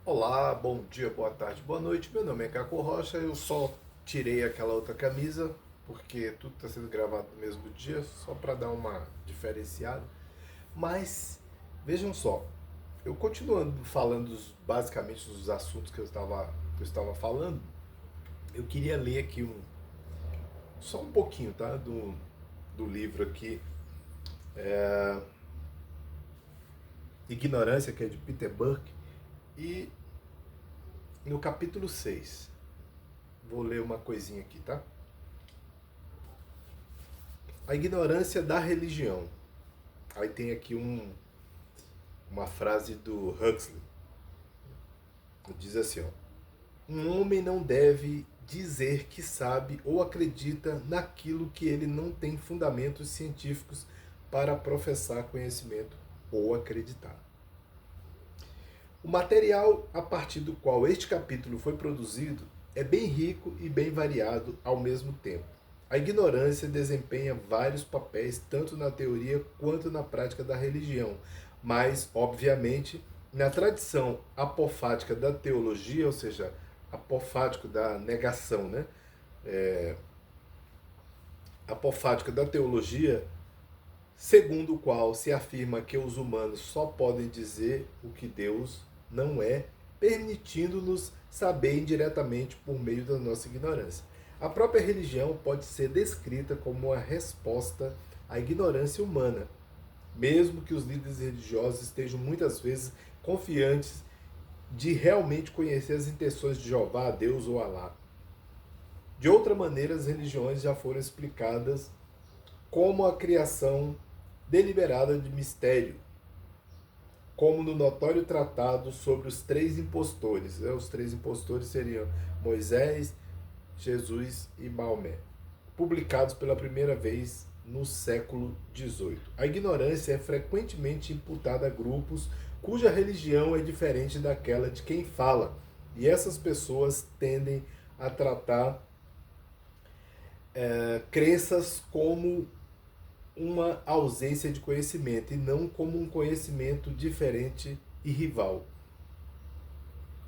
Olá, bom dia, boa tarde, boa noite. Meu nome é Caco Rocha. Eu só tirei aquela outra camisa porque tudo está sendo gravado no mesmo dia, só para dar uma diferenciada. Mas vejam só, eu continuando falando basicamente dos assuntos que eu estava falando, eu queria ler aqui só um pouquinho, tá? Do livro aqui, Ignorância, que é de Peter Burke, e no capítulo 6. Vou ler uma coisinha aqui, tá? A ignorância da religião. Aí tem aqui uma frase do Huxley. Diz assim, ó: um homem não deve dizer que sabe ou acredita naquilo que ele não tem fundamentos científicos para professar conhecimento ou acreditar. O material a partir do qual este capítulo foi produzido é bem rico e bem variado ao mesmo tempo. A ignorância desempenha vários papéis tanto na teoria quanto na prática da religião, mas, obviamente, na tradição apofática da teologia, ou seja, apofático da negação, né? Apofática da teologia, segundo o qual se afirma que os humanos só podem dizer o que Deus não é, permitindo-nos saber indiretamente por meio da nossa ignorância. A própria religião pode ser descrita como uma resposta à ignorância humana, mesmo que os líderes religiosos estejam muitas vezes confiantes de realmente conhecer as intenções de Jeová, Deus ou Alá. De outra maneira, as religiões já foram explicadas como a criação deliberada de mistério, como no notório tratado sobre os três impostores. Os três impostores seriam Moisés, Jesus e Maomé, publicados pela primeira vez no século XVIII. A ignorância é frequentemente imputada a grupos cuja religião é diferente daquela de quem fala, e essas pessoas tendem a tratar crenças como uma ausência de conhecimento e não como um conhecimento diferente e rival.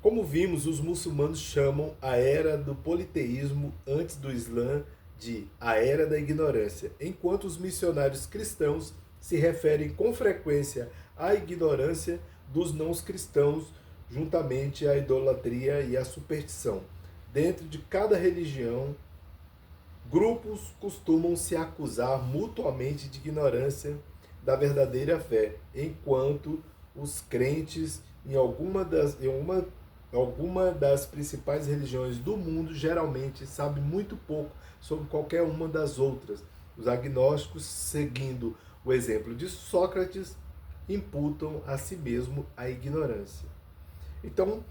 Como vimos, os muçulmanos chamam a era do politeísmo antes do Islã de a era da ignorância, enquanto os missionários cristãos se referem com frequência à ignorância dos não cristãos, juntamente à idolatria e à superstição. Dentro de cada religião, grupos costumam se acusar mutuamente de ignorância da verdadeira fé, enquanto os crentes alguma das principais religiões do mundo geralmente sabem muito pouco sobre qualquer uma das outras. Os agnósticos, seguindo o exemplo de Sócrates, imputam a si mesmo a ignorância. Então,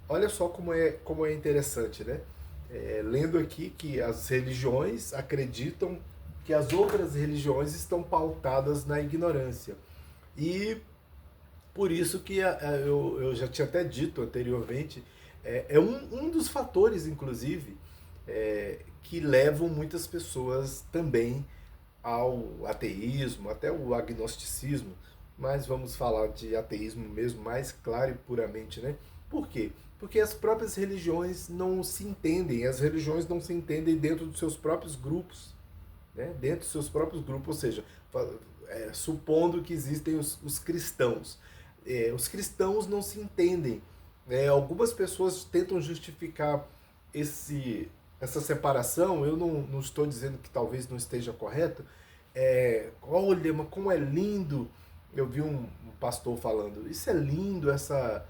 olha só como é interessante, né? Lendo aqui que as religiões acreditam que as outras religiões estão pautadas na ignorância. E por isso que eu já tinha até dito anteriormente, um dos fatores, inclusive, que levam muitas pessoas também ao ateísmo, até o agnosticismo, mas vamos falar de ateísmo mesmo, mais claro e puramente, né? Por quê? Porque as próprias religiões não se entendem, as religiões não se entendem dentro dos seus próprios grupos, né? Dentro dos seus próprios grupos, ou seja, supondo que existem os cristãos. Os cristãos não se entendem. Algumas pessoas tentam justificar essa separação. Eu não estou dizendo que talvez não esteja correto. Olha, mas como é lindo. Eu vi um pastor falando, isso é lindo, essa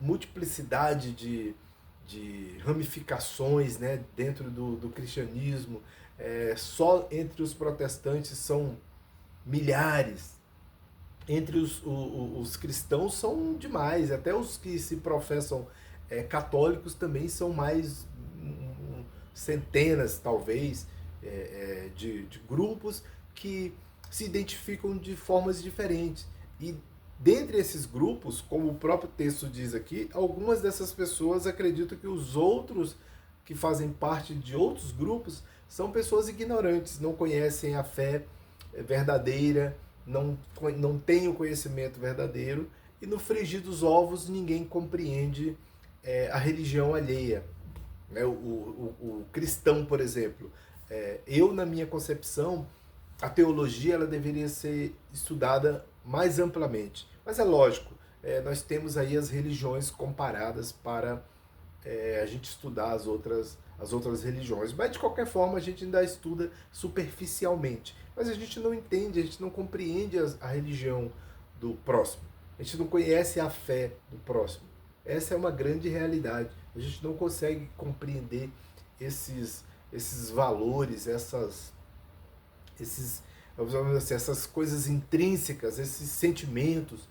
multiplicidade de ramificações, né, dentro do cristianismo. Só entre os protestantes são milhares, entre os cristãos são demais, até os que se professam católicos também são mais centenas, talvez, de grupos que se identificam de formas diferentes. E dentre esses grupos, como o próprio texto diz aqui, algumas dessas pessoas acreditam que os outros que fazem parte de outros grupos são pessoas ignorantes, não conhecem a fé verdadeira, não têm o conhecimento verdadeiro e no frigir dos ovos ninguém compreende a religião alheia. Né? O cristão, por exemplo, eu, na minha concepção, a teologia ela deveria ser estudada mais amplamente. Mas é lógico, nós temos aí as religiões comparadas para a gente estudar as outras religiões. Mas, de qualquer forma, a gente ainda estuda superficialmente. Mas a gente não entende, a gente não compreende a religião do próximo. A gente não conhece a fé do próximo. Essa é uma grande realidade. A gente não consegue compreender esses valores, vamos dizer assim, essas coisas intrínsecas, esses sentimentos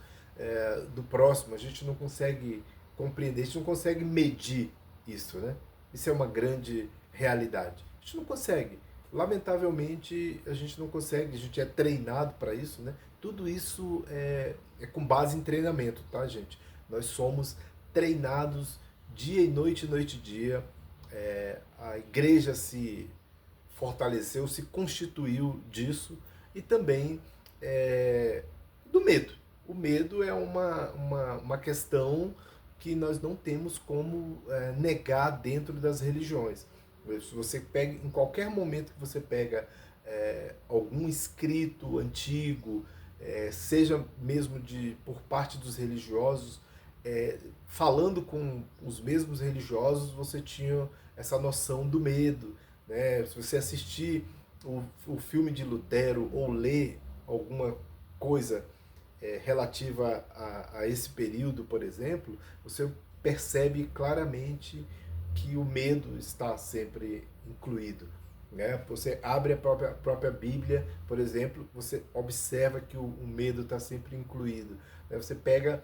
do próximo. A gente não consegue compreender, a gente não consegue medir isso, né? Isso é uma grande realidade. A gente não consegue. Lamentavelmente, a gente não consegue, a gente é treinado para isso, né? Tudo isso é com base em treinamento, tá, gente? Nós somos treinados dia e noite e dia. A igreja se fortaleceu, se constituiu disso, e também do medo. O medo é uma questão que nós não temos como negar dentro das religiões. Se você pega, em qualquer momento que você pega algum escrito antigo, seja mesmo por parte dos religiosos, falando com os mesmos religiosos, você tinha essa noção do medo. Né? Se você assistir o filme de Lutero ou ler alguma coisa relativa a esse período, por exemplo, você percebe claramente que o medo está sempre incluído. Né? Você abre a própria Bíblia, por exemplo, você observa que o medo está sempre incluído. Né? Você pega,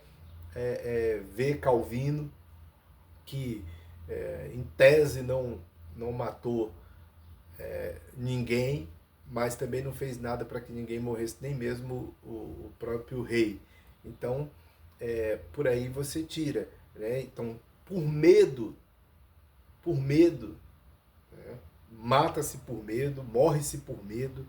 vê Calvino, que em tese não matou ninguém, mas também não fez nada para que ninguém morresse, nem mesmo o próprio rei. Então, por aí você tira. Né? Então, por medo, né? Mata-se por medo, morre-se por medo,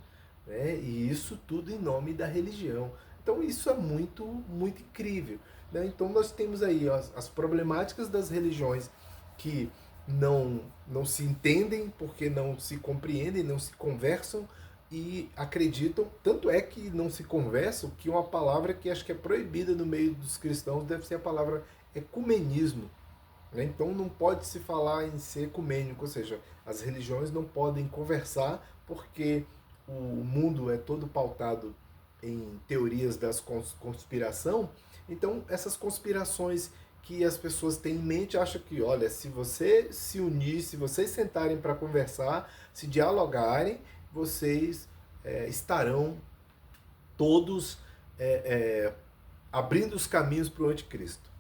né? E isso tudo em nome da religião. Então, isso é muito, muito incrível. Né? Então, nós temos aí as problemáticas das religiões que não se entendem, porque não se compreendem, não se conversam e acreditam. Tanto é que não se conversam que uma palavra que acho que é proibida no meio dos cristãos deve ser a palavra ecumenismo. Né? Então não pode se falar em ser ecumênico, ou seja, as religiões não podem conversar porque o mundo é todo pautado em teorias da conspiração. Então essas conspirações que as pessoas têm em mente acham que, olha, se você se unir, se vocês sentarem para conversar, se dialogarem, vocês estarão todos abrindo os caminhos para o anticristo.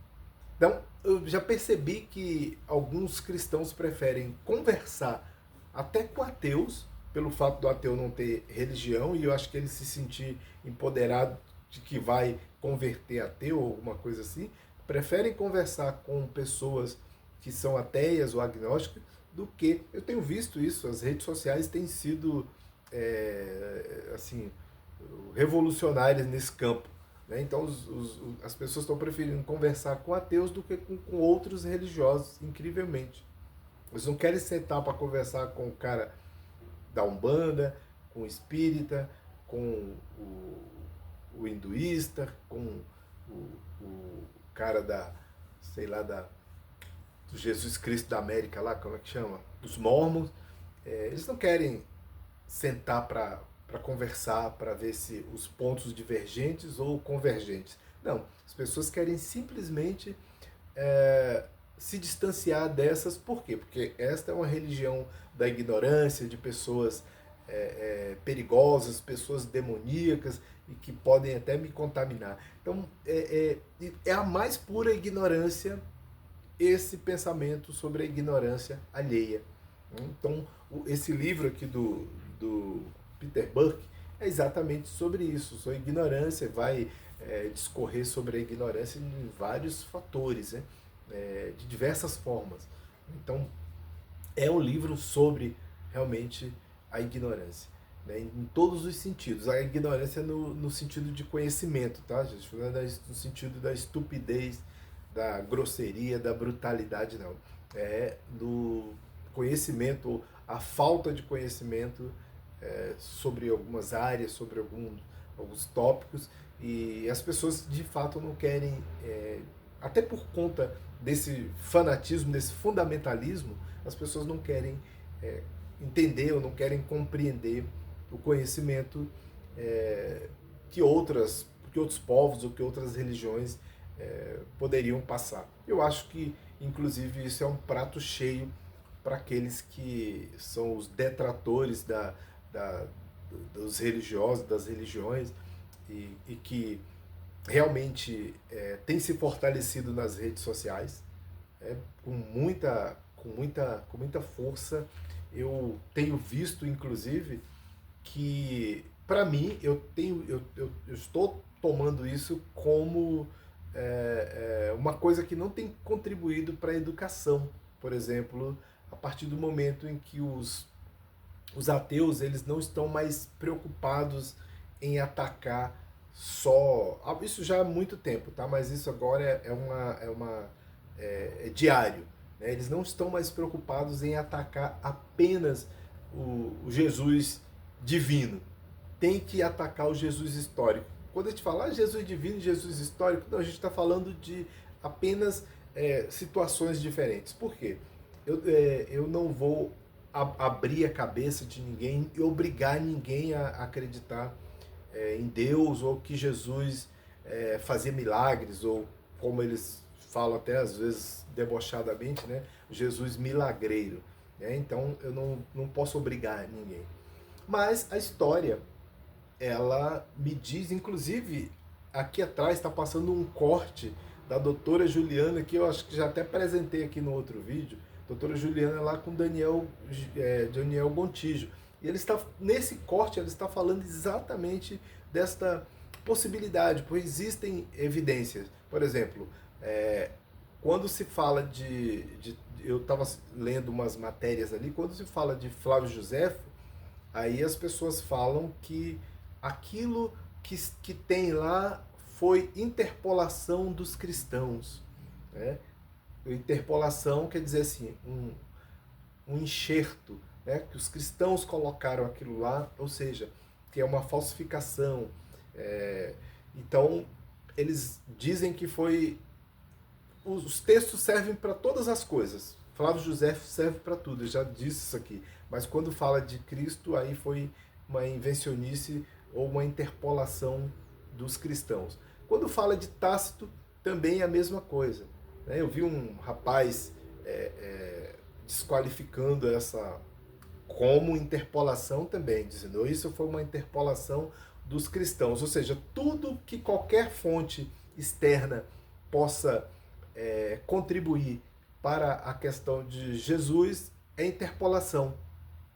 Então, eu já percebi que alguns cristãos preferem conversar até com ateus, pelo fato do ateu não ter religião, e eu acho que ele se sentir empoderado de que vai converter ateu ou alguma coisa assim, preferem conversar com pessoas que são ateias ou agnósticas do que... Eu tenho visto isso, as redes sociais têm sido assim, revolucionárias nesse campo. Né? Então as pessoas estão preferindo conversar com ateus do que com outros religiosos, incrivelmente. Eles não querem sentar para conversar com o cara da Umbanda, com o espírita, com o hinduísta, com o cara sei lá, do Jesus Cristo da América lá, como é que chama? Dos mormons. Eles não querem sentar para conversar, para ver se os pontos divergentes ou convergentes. Não, as pessoas querem simplesmente se distanciar dessas. Por quê? Porque esta é uma religião da ignorância, de pessoas perigosas, pessoas demoníacas e que podem até me contaminar. Então, é a mais pura ignorância esse pensamento sobre a ignorância alheia. Então, esse livro aqui do Peter Burke é exatamente sobre isso, sobre a ignorância, vai discorrer sobre a ignorância em vários fatores, né? De diversas formas. Então, é um livro sobre realmente a ignorância. né, em todos os sentidos. A ignorância no sentido de conhecimento, tá, gente? Não é no sentido da estupidez, da grosseria, da brutalidade, não. É do conhecimento, a falta de conhecimento sobre algumas áreas, sobre alguns tópicos, e as pessoas de fato não querem, até por conta desse fanatismo, desse fundamentalismo, as pessoas não querem entender ou não querem compreender o conhecimento que outros povos ou que outras religiões poderiam passar. Eu acho que, inclusive, isso é um prato cheio para aqueles que são os detratores da, dos religiosos, das religiões, e que realmente tem se fortalecido nas redes sociais com muita força. Eu tenho visto, inclusive, que, para mim, eu estou tomando isso como uma coisa que não tem contribuído para a educação. Por exemplo, a partir do momento em que os ateus eles não estão mais preocupados em atacar só. Isso já há muito tempo, tá? Mas isso agora é diário. Né? Eles não estão mais preocupados em atacar apenas o Jesus divino. Tem que atacar o Jesus histórico. Quando a gente fala Jesus divino e Jesus histórico, não, a gente está falando de apenas situações diferentes. Por quê? Eu não vou abrir a cabeça de ninguém e obrigar ninguém a acreditar em Deus, ou que Jesus fazia milagres, ou como eles falam até às vezes debochadamente, né? Jesus milagreiro. Né? Então eu não posso obrigar ninguém. Mas a história, ela me diz, inclusive aqui atrás está passando um corte da doutora Juliana, que eu acho que já até apresentei aqui no outro vídeo, doutora Juliana lá com Daniel Gontijo. E ele está, nesse corte, ele está falando exatamente desta possibilidade, pois existem evidências. Por exemplo, quando se fala eu estava lendo umas matérias ali, quando se fala de Flávio Josefo, aí as pessoas falam que aquilo que tem lá foi interpolação dos cristãos. Né? Interpolação quer dizer assim, um enxerto, né? Que os cristãos colocaram aquilo lá, ou seja, que é uma falsificação. Então, eles dizem que foi... Os textos servem para todas as coisas. Flávio José serve para tudo, eu já disse isso aqui. Mas quando fala de Cristo, aí foi uma invencionice ou uma interpolação dos cristãos. Quando fala de Tácito, também é a mesma coisa. Né? Eu vi um rapaz desqualificando essa como interpolação também, dizendo isso foi uma interpolação dos cristãos. Ou seja, tudo que qualquer fonte externa possa contribuir para a questão de Jesus é interpolação.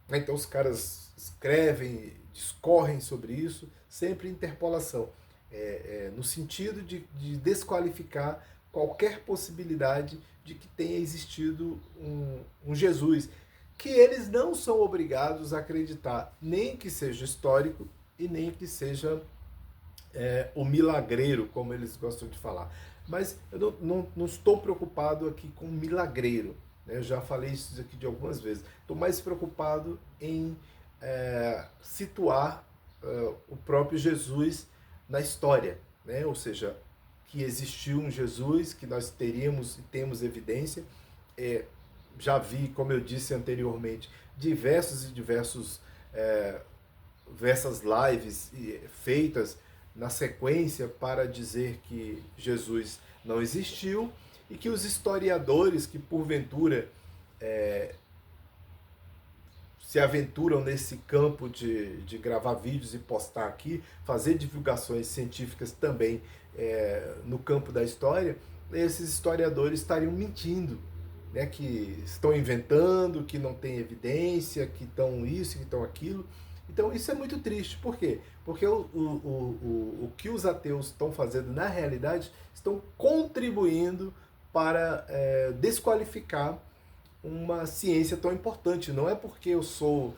Então os caras escrevem, discorrem sobre isso, sempre interpolação, no sentido de desqualificar qualquer possibilidade de que tenha existido um Jesus, que eles não são obrigados a acreditar, nem que seja histórico e nem que seja o milagreiro, como eles gostam de falar. Mas eu não estou preocupado aqui com milagreiro. Né? Eu já falei isso aqui de algumas vezes. Estou mais preocupado em situar o próprio Jesus na história. Né? Ou seja, que existiu um Jesus, que nós teríamos e temos evidência. Já vi, como eu disse anteriormente, diversas lives feitas na sequência para dizer que Jesus não existiu, e que os historiadores que porventura se aventuram nesse campo de gravar vídeos e postar aqui, fazer divulgações científicas também no campo da história, esses historiadores estariam mentindo, né, que estão inventando, que não tem evidência, que estão isso, que estão aquilo. Então isso é muito triste. Por quê? Porque o que os ateus estão fazendo na realidade, estão contribuindo para desqualificar uma ciência tão importante. Não é porque eu sou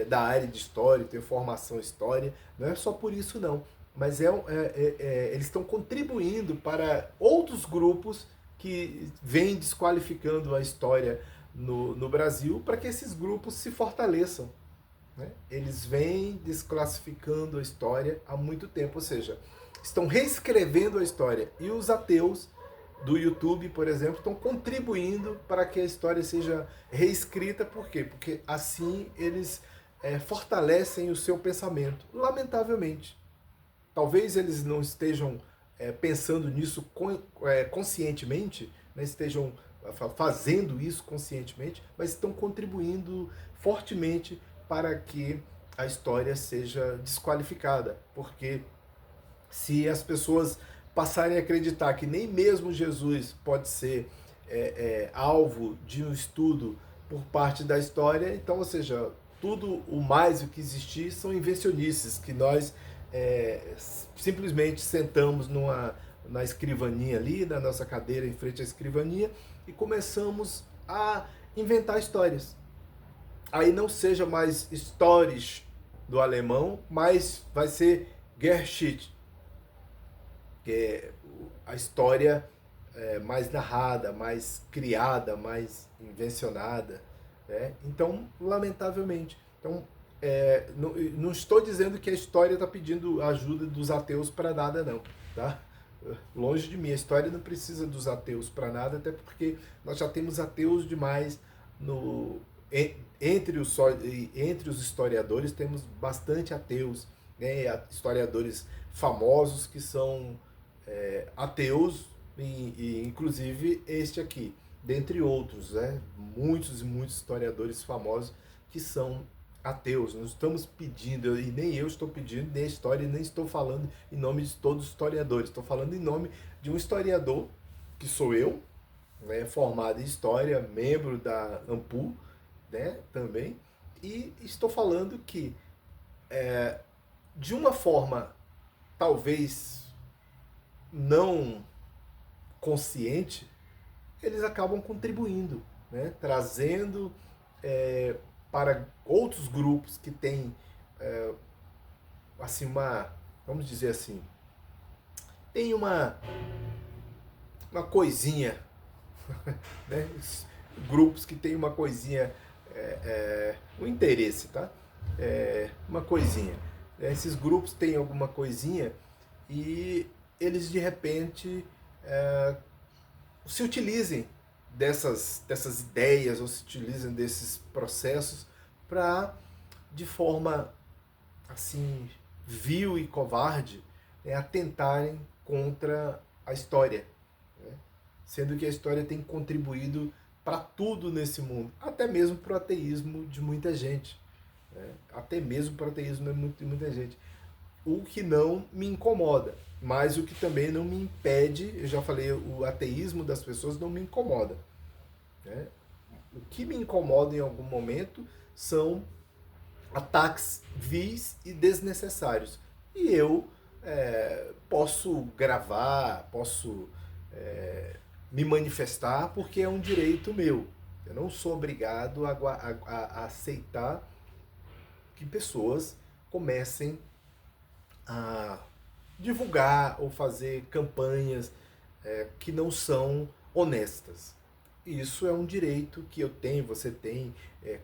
da área de história, tenho formação em história, não é só por isso não, mas eles estão contribuindo para outros grupos que vêm desqualificando a história no Brasil, para que esses grupos se fortaleçam. Né? Eles vêm desclassificando a história há muito tempo, ou seja, estão reescrevendo a história. E os ateus do YouTube, por exemplo, estão contribuindo para que a história seja reescrita. Por quê? Porque assim eles fortalecem o seu pensamento. Lamentavelmente. Talvez eles não estejam pensando nisso conscientemente, né? Estejam fazendo isso conscientemente, mas estão contribuindo fortemente para que a história seja desqualificada. Porque se as pessoas passarem a acreditar que nem mesmo Jesus pode ser alvo de um estudo por parte da história, então, ou seja, tudo o mais o que existir são invencionices, que nós simplesmente sentamos na escrivaninha ali, na nossa cadeira em frente à escrivaninha, e começamos a inventar histórias. Aí não seja mais stories do alemão, mas vai ser Geschichte, que é a história mais narrada, mais criada, mais invencionada. Né? Então, lamentavelmente. Então, não estou dizendo que a história está pedindo ajuda dos ateus para nada, não. Tá? Longe de mim, a história não precisa dos ateus para nada, até porque nós já temos ateus demais entre os historiadores, temos bastante ateus, né? Historiadores famosos que são ateus, e inclusive este aqui, dentre outros, né? Muitos e muitos historiadores famosos que são ateus. Não estamos pedindo, e nem eu estou pedindo, nem a história, nem estou falando em nome de todos os historiadores, estou falando em nome de um historiador, que sou eu, né? Formado em História, membro da AMPU, né? Também, e estou falando que, de uma forma talvez não consciente, eles acabam contribuindo, né? Trazendo para outros grupos que têm assim vamos dizer assim, tem uma coisinha, né? Grupos que têm uma coisinha, um interesse, tá? Uma coisinha. Esses grupos têm alguma coisinha e eles de repente se utilizem dessas ideias ou se utilizem desses processos para, de forma assim vil e covarde, atentarem contra a história, né? Sendo que a história tem contribuído para tudo nesse mundo, até mesmo para o ateísmo de muita gente, né? Até mesmo para o ateísmo de muita gente. O que não me incomoda, mas o que também não me impede, eu já falei, o ateísmo das pessoas não me incomoda. Né? O que me incomoda em algum momento são ataques vis e desnecessários. E eu posso gravar, posso me manifestar, porque é um direito meu. Eu não sou obrigado a aceitar que pessoas comecem a divulgar ou fazer campanhas que não são honestas. Isso é um direito que eu tenho, você tem,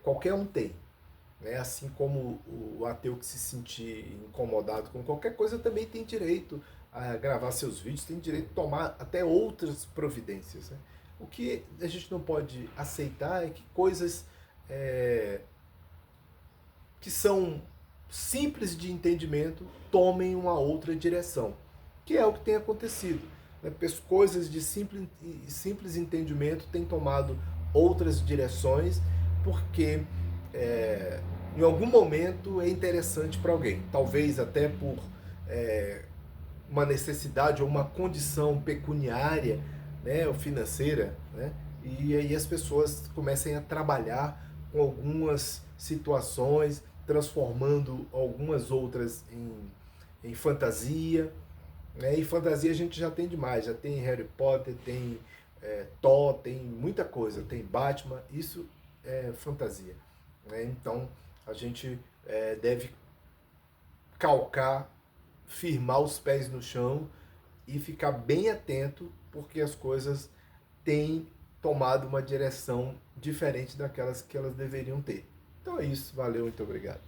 qualquer um tem. Né? Assim como o ateu que se sentir incomodado com qualquer coisa também tem direito a gravar seus vídeos, tem direito a tomar até outras providências. Né? O que a gente não pode aceitar é que coisas que são simples de entendimento tomem uma outra direção, que é o que tem acontecido. Né? Coisas de simples entendimento têm tomado outras direções porque em algum momento é interessante para alguém, talvez até por uma necessidade ou uma condição pecuniária, né, ou financeira, né, e aí as pessoas comecem a trabalhar com algumas situações, transformando algumas outras em fantasia. Né, e fantasia a gente já tem demais, já tem Harry Potter, tem Thor, tem muita coisa, tem Batman, isso é fantasia. Né? Então a gente deve calcar, firmar os pés no chão e ficar bem atento, porque as coisas têm tomado uma direção diferente daquelas que elas deveriam ter. Então é isso, valeu, muito obrigado.